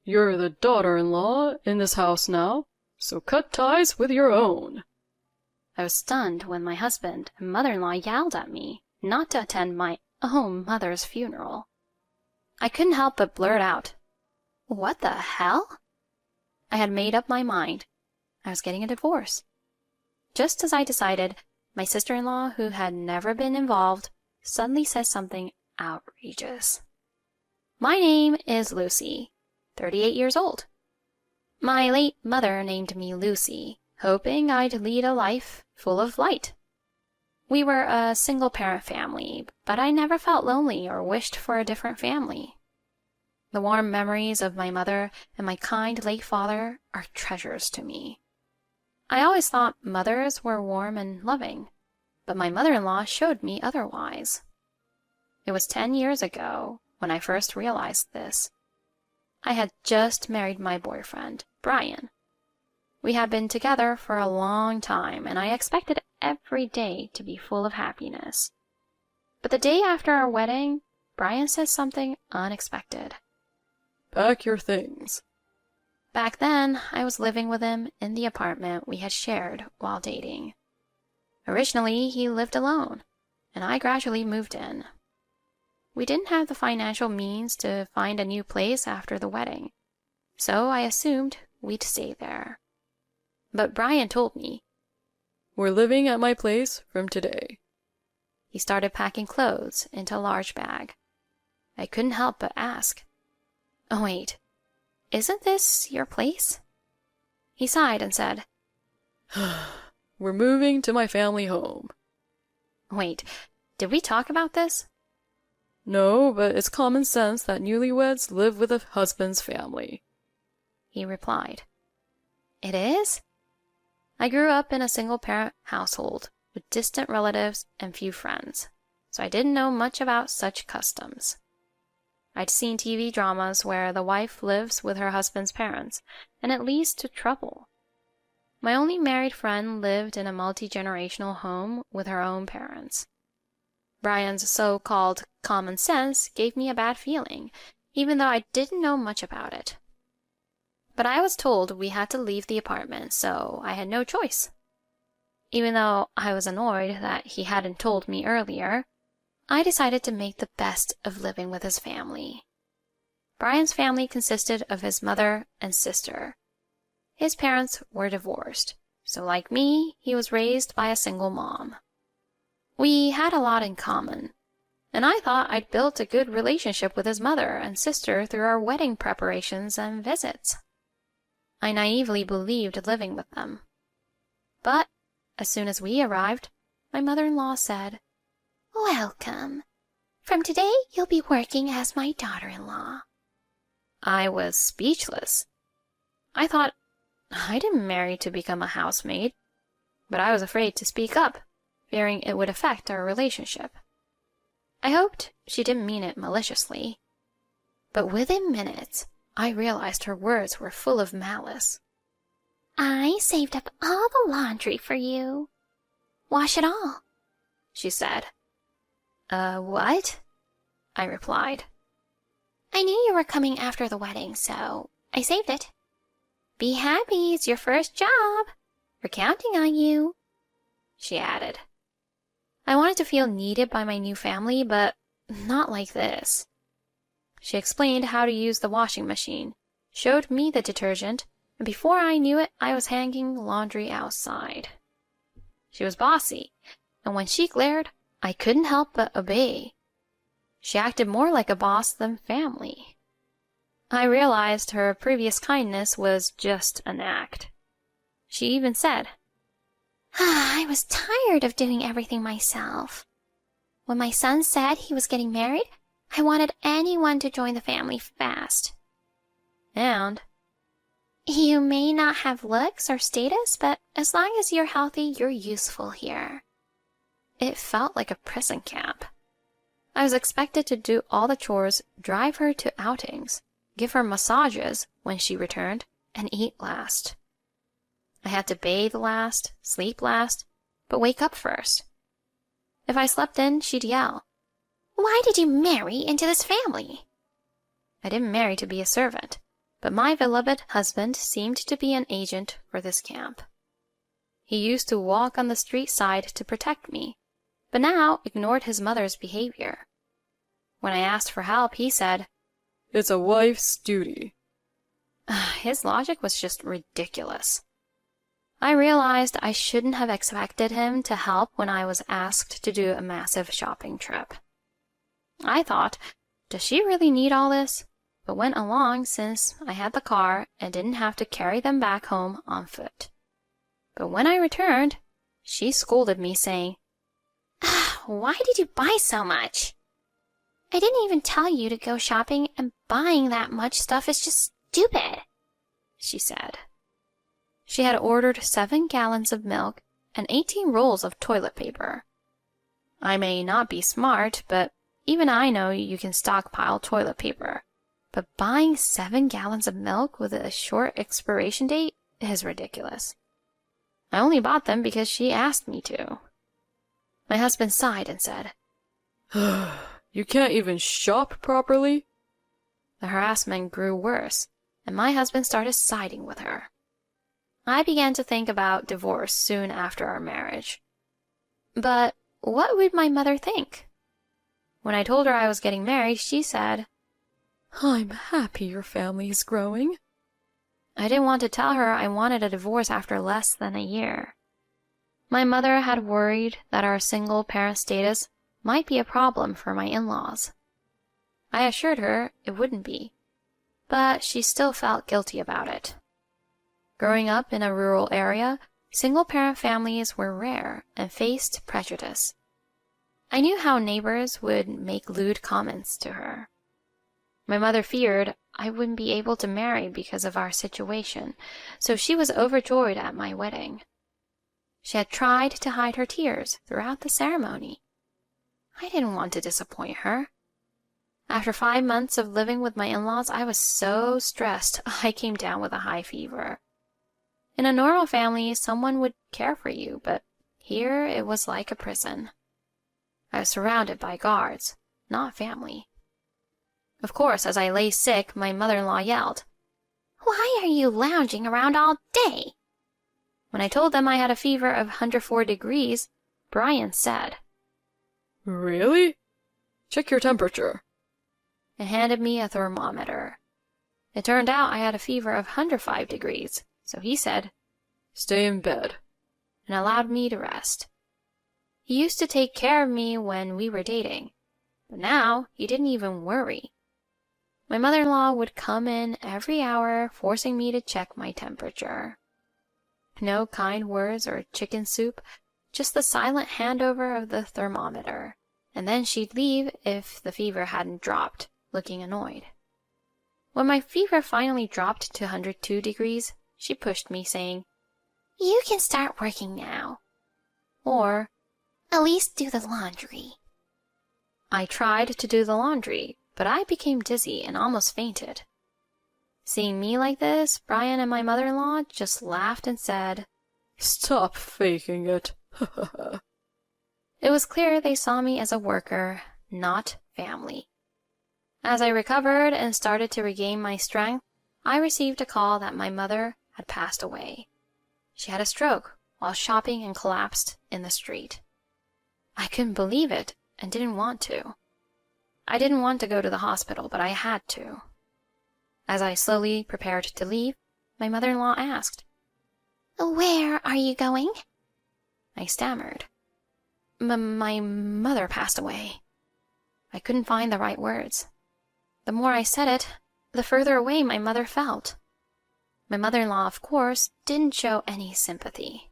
You're the daughter-in-law in this house now, so cut ties with your own." I was stunned when my husband and mother-in-law yelled at me not to attend my own mother's funeral. I couldn't help but blurt out, "What the hell?" I had made up my mind. I was getting a divorce. Just as I decided, my sister-in-law, who had never been involved, suddenly said something outrageous. "My name is Lucy, 38 years old. My late mother named me Lucy, hoping I'd lead a life full of light. We were a single-parent family, but I never felt lonely or wished for a different family. The warm memories of my mother and my kind late father are treasures to me. I always thought mothers were warm and loving, but my mother-in-law showed me otherwise. It was 10 years ago when I first realized this. I had just married my boyfriend, Brian. We had been together for a long time, and I expected every day to be full of happiness. But the day after our wedding, Brian said something unexpected. "Pack your things." Back then, I was living with him in the apartment we had shared while dating. Originally, he lived alone, and I gradually moved in. We didn't have the financial means to find a new place after the wedding, so I assumed we'd stay there. But Brian told me, "We're living at my place from today." He started packing clothes into a large bag. I couldn't help but ask, "Oh, wait, isn't this your place?" He sighed and said, "We're moving to my family home." "Wait, did we talk about this?" "No, but it's common sense that newlyweds live with a husband's family," he replied. "It is?" I grew up in a single-parent household with distant relatives and few friends, so I didn't know much about such customs. I'd seen TV dramas where the wife lives with her husband's parents, and it leads to trouble. My only married friend lived in a multi-generational home with her own parents. Brian's so-called common sense gave me a bad feeling, even though I didn't know much about it. But I was told we had to leave the apartment, so I had no choice. Even though I was annoyed that he hadn't told me earlier, I decided to make the best of living with his family. Brian's family consisted of his mother and sister. His parents were divorced, so like me, he was raised by a single mom. We had a lot in common, and I thought I'd built a good relationship with his mother and sister through our wedding preparations and visits. I naively believed living with them. But as soon as we arrived, my mother-in-law said, "Welcome. From today, you'll be working as my daughter-in-law." I was speechless. I thought I didn't marry to become a housemaid, but I was afraid to speak up, fearing it would affect our relationship. I hoped she didn't mean it maliciously, but within minutes, I realized her words were full of malice. "I saved up all the laundry for you. Wash it all," she said. What?" I replied. "I knew you were coming after the wedding, so I saved it. Be happy, it's your first job. We're counting on you," she added. I wanted to feel needed by my new family, but not like this. She explained how to use the washing machine, showed me the detergent, and before I knew it, I was hanging laundry outside. She was bossy, and when she glared, I couldn't help but obey. She acted more like a boss than family. I realized her previous kindness was just an act. She even said, "I was tired of doing everything myself. When my son said he was getting married, I wanted anyone to join the family fast." And, "You may not have looks or status, but as long as you're healthy, you're useful here." It felt like a prison camp. I was expected to do all the chores, drive her to outings, give her massages when she returned, and eat last. I had to bathe last, sleep last, but wake up first. If I slept in, she'd yell, "Why did you marry into this family?" I didn't marry to be a servant, but my beloved husband seemed to be an agent for this camp. He used to walk on the street side to protect me, but now ignored his mother's behavior. When I asked for help, he said, "It's a wife's duty." His logic was just ridiculous. I realized I shouldn't have expected him to help when I was asked to do a massive shopping trip. I thought, does she really need all this? But went along since I had the car and didn't have to carry them back home on foot. But when I returned, she scolded me, saying, "Why did you buy so much? I didn't even tell you to go shopping, and buying that much stuff is just stupid," she said. She had ordered 7 gallons of milk and 18 rolls of toilet paper. I may not be smart, but even I know you can stockpile toilet paper. But buying 7 gallons of milk with a short expiration date is ridiculous. I only bought them because she asked me to. My husband sighed and said, "You can't even shop properly?" The harassment grew worse, and my husband started siding with her. I began to think about divorce soon after our marriage. But what would my mother think? When I told her I was getting married, she said, "I'm happy your family is growing." I didn't want to tell her I wanted a divorce after less than a year. My mother had worried that our single-parent status might be a problem for my in-laws. I assured her it wouldn't be, but she still felt guilty about it. Growing up in a rural area, single-parent families were rare and faced prejudice. I knew how neighbors would make lewd comments to her. My mother feared I wouldn't be able to marry because of our situation, so she was overjoyed at my wedding. She had tried to hide her tears throughout the ceremony. I didn't want to disappoint her. After 5 months of living with my in-laws, I was so stressed I came down with a high fever. In a normal family, someone would care for you, but here it was like a prison. I was surrounded by guards, not family. Of course, as I lay sick, my mother-in-law yelled, "Why are you lounging around all day?" When I told them I had a fever of 104 degrees, Brian said, "Really? Check your temperature," and handed me a thermometer. It turned out I had a fever of 105 degrees, so he said, "Stay in bed," and allowed me to rest. He used to take care of me when we were dating, but now he didn't even worry. My mother-in-law would come in every hour, forcing me to check my temperature. No kind words or chicken soup, just the silent handover of the thermometer, and then she'd leave if the fever hadn't dropped, looking annoyed. When my fever finally dropped to 102 degrees, she pushed me, saying, "You can start working now." Or, "At least do the laundry." I tried to do the laundry, but I became dizzy and almost fainted. Seeing me like this, Brian and my mother-in-law just laughed and said, "Stop faking it." It was clear they saw me as a worker, not family. As I recovered and started to regain my strength, I received a call that my mother had passed away. She had a stroke while shopping and collapsed in the street. I couldn't believe it and didn't want to. I didn't want to go to the hospital, but I had to. As I slowly prepared to leave, my mother-in-law asked, "Where are you going?" I stammered. My mother passed away." I couldn't find the right words. The more I said it, the further away my mother felt. My mother-in-law, of course, didn't show any sympathy.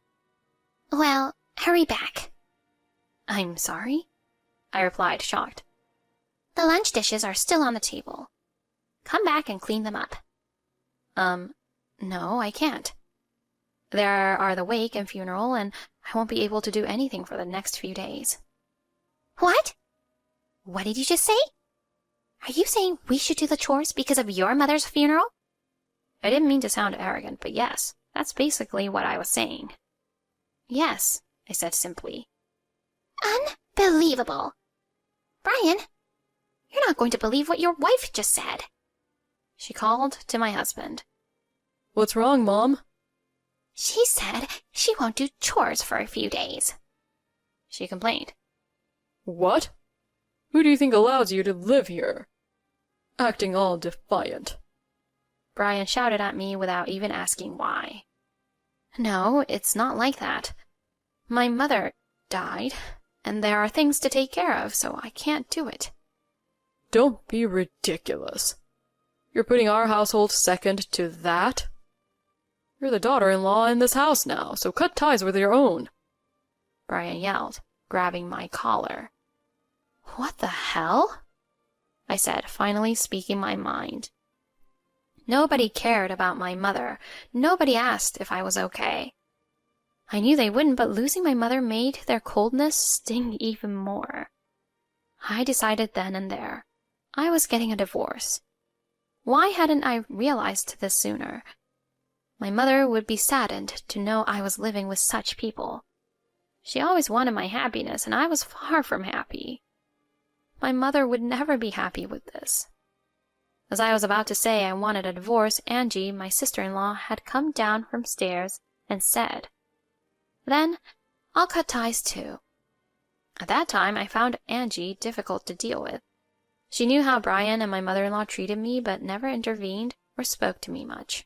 "Well, hurry back." "I'm sorry?" I replied, shocked. "The lunch dishes are still on the table. Come back and clean them up." No, I can't. There are the wake and funeral, and I won't be able to do anything for the next few days." "What? What did you just say? Are you saying we should do the chores because of your mother's funeral?" I didn't mean to sound arrogant, but yes, that's basically what I was saying. "Yes," I said simply. "Unbelievable. Brian, you're not going to believe what your wife just said." She called to my husband. What's wrong, Mom? She said she won't do chores for a few days, she complained. What? Who do you think allows you to live here? Acting all defiant. Brian shouted at me without even asking why. No, it's not like that. My mother died, and there are things to take care of, so I can't do it. Don't be ridiculous. You're putting our household second to that? You're the daughter-in-law in this house now, so cut ties with your own. Brian yelled, grabbing my collar. What the hell? I said, finally speaking my mind. Nobody cared about my mother. Nobody asked if I was okay. I knew they wouldn't, but losing my mother made their coldness sting even more. I decided then and there. I was getting a divorce. Why hadn't I realized this sooner? My mother would be saddened to know I was living with such people. She always wanted my happiness, and I was far from happy. My mother would never be happy with this. As I was about to say I wanted a divorce, Angie, my sister-in-law, had come down from stairs and said, "Then I'll cut ties too." At that time, I found Angie difficult to deal with. She knew how Brian and my mother-in-law treated me, but never intervened or spoke to me much.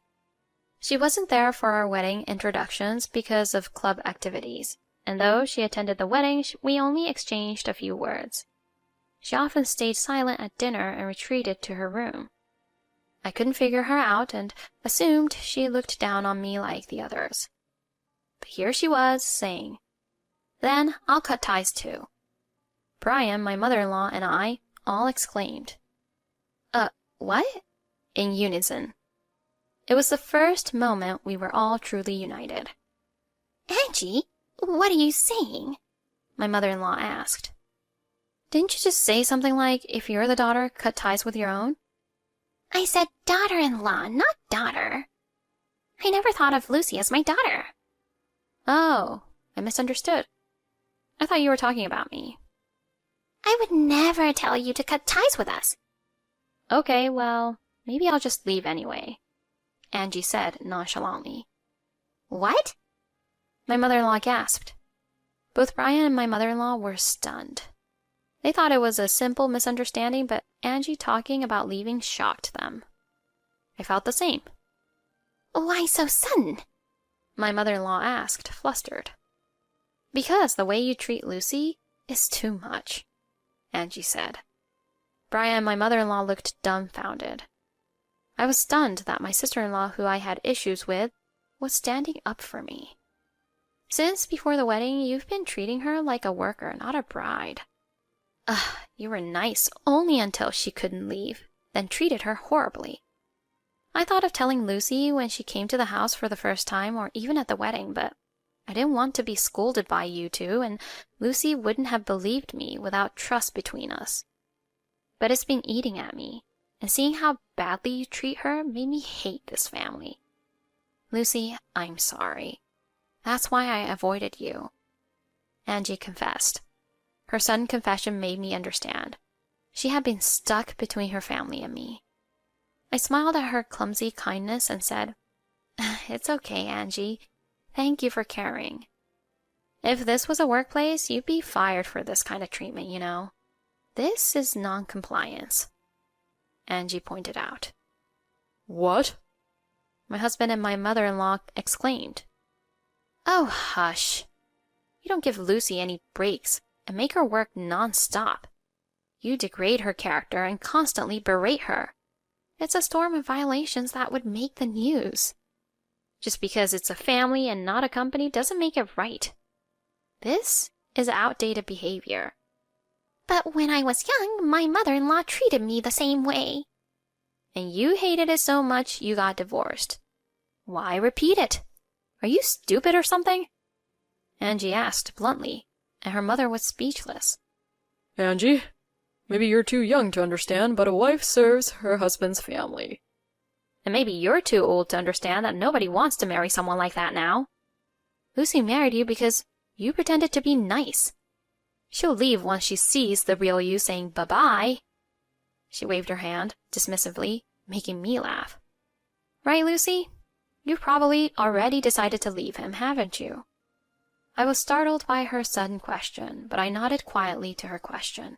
She wasn't there for our wedding introductions because of club activities, and though she attended the wedding, we only exchanged a few words. She often stayed silent at dinner and retreated to her room. I couldn't figure her out and assumed she looked down on me like the others. But here she was, saying, "Then I'll cut ties too." Brian, my mother-in-law, and I all exclaimed, what?" in unison. It was the first moment we were all truly united. "Angie, what are you saying?" my mother-in-law asked. "Didn't you just say something like, if you're the daughter, cut ties with your own?" "I said daughter-in-law, not daughter. I never thought of Lucy as my daughter." "Oh, I misunderstood. I thought you were talking about me." "I would never tell you to cut ties with us." "Okay, well, maybe I'll just leave anyway," Angie said nonchalantly. "What?" my mother-in-law gasped. Both Brian and my mother-in-law were stunned. They thought it was a simple misunderstanding, but Angie talking about leaving shocked them. I felt the same. "Why so sudden?" my mother-in-law asked, flustered. "Because the way you treat Lucy is too much," Angie said. Brian and my mother-in-law looked dumbfounded. I was stunned that my sister-in-law, who I had issues with, was standing up for me. "Since before the wedding, you've been treating her like a worker, not a bride." "Ugh, you were nice only until she couldn't leave, then treated her horribly." I thought of telling Lucy when she came to the house for the first time, or even at the wedding, but I didn't want to be scolded by you two, and Lucy wouldn't have believed me without trust between us. But it's been eating at me, and seeing how badly you treat her made me hate this family. Lucy, I'm sorry. That's why I avoided you." Angie confessed. Her sudden confession made me understand. She had been stuck between her family and me. I smiled at her clumsy kindness and said, "It's okay, Angie. Thank you for caring. If this was a workplace, you'd be fired for this kind of treatment, you know. This is non-compliance," Angie pointed out. What? My husband and my mother-in-law exclaimed. "Oh, hush. You don't give Lucy any breaks and make her work non-stop. You degrade her character and constantly berate her. It's a storm of violations that would make the news. Just because it's a family and not a company doesn't make it right. This is outdated behavior." "But when I was young, my mother-in-law treated me the same way." "And you hated it so much you got divorced. Why repeat it? Are you stupid or something?" Angie asked bluntly, and her mother was speechless. "Angie, maybe you're too young to understand, but a wife serves her husband's family." "And maybe you're too old to understand that nobody wants to marry someone like that now. Lucy married you because you pretended to be nice. She'll leave once she sees the real you saying bye-bye." She waved her hand dismissively, making me laugh. Right, Lucy? You've probably already decided to leave him, haven't you? I was startled by her sudden question, but I nodded quietly to her question.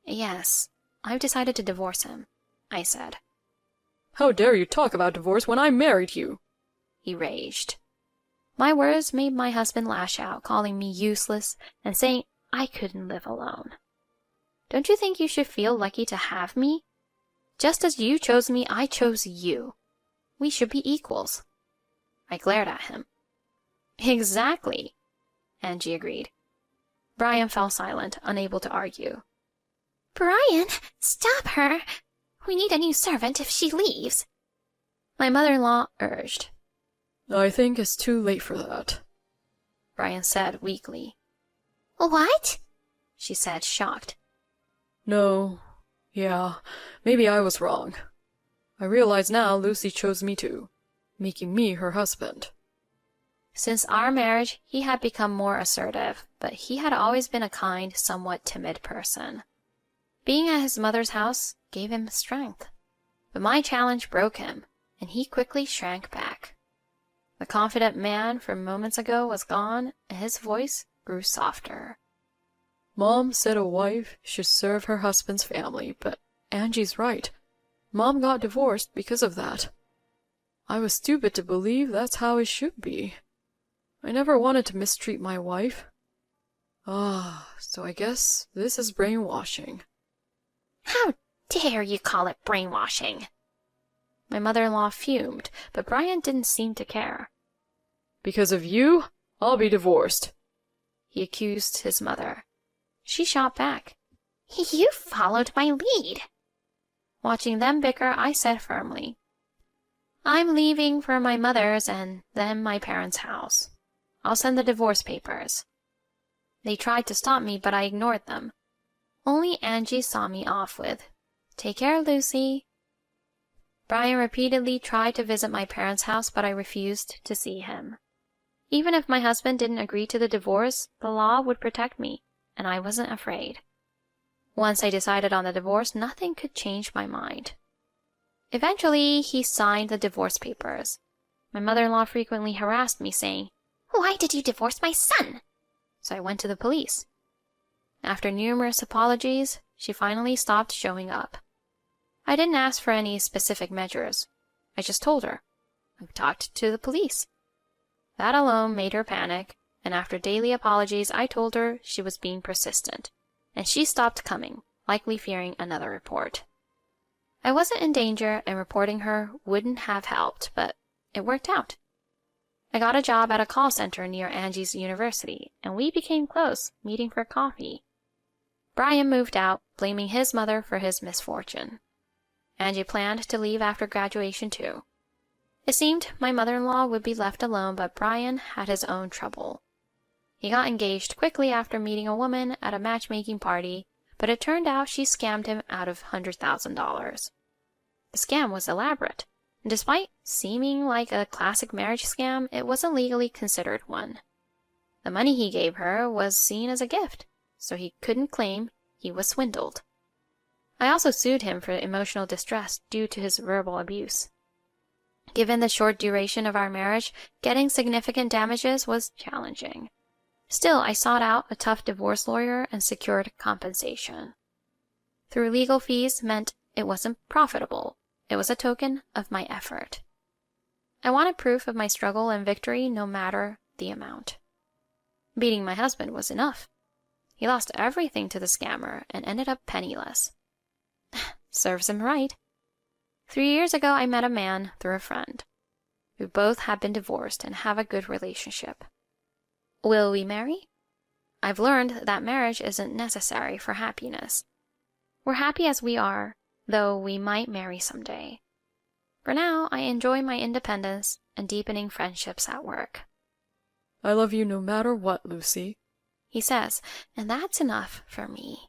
Yes, I've decided to divorce him, I said. How dare you talk about divorce when I married you? He raged. My words made my husband lash out, calling me useless and saying I couldn't live alone. Don't you think you should feel lucky to have me? Just as you chose me, I chose you. We should be equals. I glared at him. Exactly, Angie agreed. Brian fell silent, unable to argue. Brian, stop her. We need a new servant if she leaves, my mother-in-law urged. I think it's too late for that, Brian said weakly. What? She said, shocked. No. Yeah, maybe I was wrong. I realize now Lucy chose me too, making me her husband. Since our marriage, he had become more assertive, but he had always been a kind, somewhat timid person. Being at his mother's house gave him strength, but my challenge broke him, and he quickly shrank back. The confident man from moments ago was gone, and his voice grew softer. Mom said a wife should serve her husband's family, but Angie's right. Mom got divorced because of that. I was stupid to believe that's how it should be. I never wanted to mistreat my wife. So I guess this is brainwashing. How dare you call it brainwashing? My mother-in-law fumed, but Brian didn't seem to care. Because of you, I'll be divorced, he accused his mother. She shot back. You followed my lead. Watching them bicker, I said firmly, I'm leaving for my mother's and then my parents' house. I'll send the divorce papers. They tried to stop me, but I ignored them. Only Angie saw me off with, Take care, Lucy. Brian repeatedly tried to visit my parents' house, but I refused to see him. Even if my husband didn't agree to the divorce, the law would protect me, and I wasn't afraid. Once I decided on the divorce, nothing could change my mind. Eventually, he signed the divorce papers. My mother-in-law frequently harassed me, saying, Why did you divorce my son? So I went to the police. After numerous apologies, she finally stopped showing up. I didn't ask for any specific measures. I just told her. I've talked to the police. That alone made her panic, and after daily apologies, I told her she was being persistent, and she stopped coming, likely fearing another report. I wasn't in danger, and reporting her wouldn't have helped, but it worked out. I got a job at a call center near Angie's university, and we became close, meeting for coffee. Brian moved out, blaming his mother for his misfortune. Angie planned to leave after graduation too. It seemed my mother-in-law would be left alone, but Brian had his own trouble. He got engaged quickly after meeting a woman at a matchmaking party, but it turned out she scammed him out of $100,000. The scam was elaborate, and despite seeming like a classic marriage scam, it wasn't legally considered one. The money he gave her was seen as a gift, so he couldn't claim he was swindled. I also sued him for emotional distress due to his verbal abuse. Given the short duration of our marriage, getting significant damages was challenging. Still, I sought out a tough divorce lawyer and secured compensation. Through legal fees meant it wasn't profitable. It was a token of my effort. I wanted proof of my struggle and victory no matter the amount. Beating my husband was enough. He lost everything to the scammer and ended up penniless. Serves him right. 3 years ago, I met a man through a friend. We both have been divorced and have a good relationship. Will we marry? I've learned that marriage isn't necessary for happiness. We're happy as we are, though we might marry someday. For now, I enjoy my independence and deepening friendships at work. I love you no matter what, Lucy, he says, and that's enough for me.